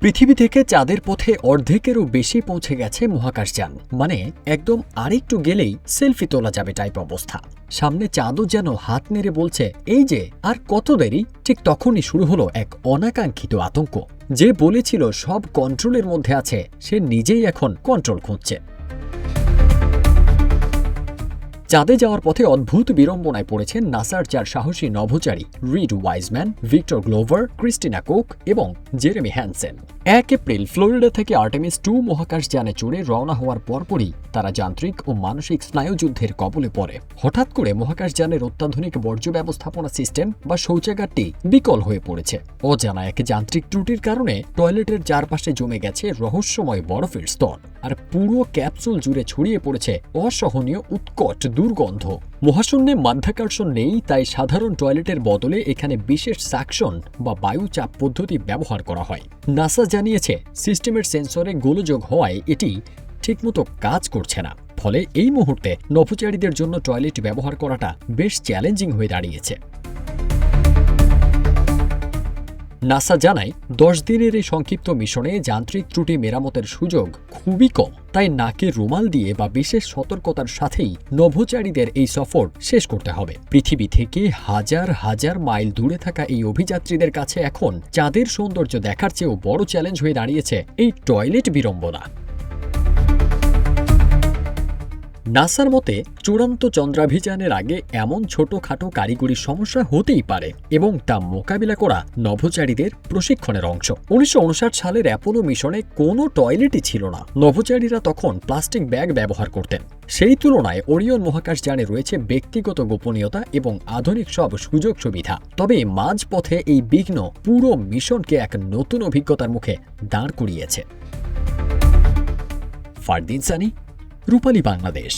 পৃথিবী থেকে চাঁদের পথে অর্ধেকেরও বেশি পৌঁছে গেছে মহাকাশযান। মানে একদম আরেকটু গেলেই সেলফি তোলা যাবে টাইপ অবস্থা। সামনে চাঁদও যেন হাত নেড়ে বলছে এই যে আর কত দেরি। ঠিক তখনই শুরু হলো এক অনাকাঙ্ক্ষিত আতঙ্ক। যে বলেছিল সব কন্ট্রোলের মধ্যে আছে, সে নিজেই এখন কন্ট্রোল খুঁজছে। চাঁদে যাওয়ার পথে অদ্ভুত বিড়ম্বনায় পড়েছেন নাসার 4 সাহসী নভোচারী Reid Wiseman, Victor Glover, Christina Koch এবং জেরেমি হ্যানসেন। 1 এপ্রিল ফ্লোরিডা থেকে আর্টেমিস 2 মহাকাশযানে চড়ে রওনা হওয়ার পরপরই তারা যান্ত্রিক ও মানসিক স্নায়ুযুদ্ধের কবলে পড়ে। হঠাৎ করে মহাকাশযানের অত্যাধুনিক বর্জ্য ব্যবস্থাপনা সিস্টেম বা শৌচাগারটি বিকল হয়ে পড়েছে। অজানা এক যান্ত্রিক ত্রুটির কারণে টয়লেটের চারপাশে জমে গেছে রহস্যময় বরফের স্তর, আর পুরো ক্যাপসুল জুড়ে ছড়িয়ে পড়েছে অসহনীয় উৎকট দুর্গন্ধ। মহাশূন্যে মাধ্যাকর্ষণ নেই, তাই সাধারণ টয়লেটের বদলে এখানে বিশেষ সাকশন বা বায়ু চাপ পদ্ধতি ব্যবহার করা হয়। নাসা জানিয়েছে সিস্টেমের সেন্সরে গোলযোগ হওয়ায় এটি ঠিকমতো কাজ করছে না। ফলে এই মুহূর্তে নভোচারীদের জন্য টয়লেট ব্যবহার করাটা বেশ চ্যালেঞ্জিং হয়ে দাঁড়িয়েছে। নাসা জানায় 10 দিনের এই সংক্ষিপ্ত মিশনে যান্ত্রিক ত্রুটি মেরামতের সুযোগ খুবই কম, তাই নাকে রুমাল দিয়ে বা বিশেষ সতর্কতার সাথেই নভোচারীদের এই সফর শেষ করতে হবে। পৃথিবী থেকে হাজার হাজার মাইল দূরে থাকা এই অভিযাত্রীদের কাছে এখন চাঁদের সৌন্দর্য দেখার চেয়েও বড় চ্যালেঞ্জ হয়ে দাঁড়িয়েছে এই টয়লেট বিড়ম্বনা। নাসার মতে চূড়ান্ত চন্দ্রাভিযানের আগে এমন ছোটখাটো কারিগরি সমস্যা হতেই পারে এবং তা মোকাবিলা করা নভোচারীদের প্রশিক্ষণের অংশ। 1959 সালের অ্যাপোলো মিশনে কোনো টয়লেটই ছিল না। নভোচারীরা তখন প্লাস্টিক ব্যাগ ব্যবহার করতেন। সেই তুলনায় ওরিয়ন মহাকাশযানে রয়েছে ব্যক্তিগত গোপনীয়তা এবং আধুনিক সব সুযোগ সুবিধা। তবে মাঝপথে এই বিঘ্ন পুরো মিশনকে এক নতুন অভিজ্ঞতার মুখে দাঁড় করিয়েছে। ফারদিন সানি, রূপালী বাংলাদেশ।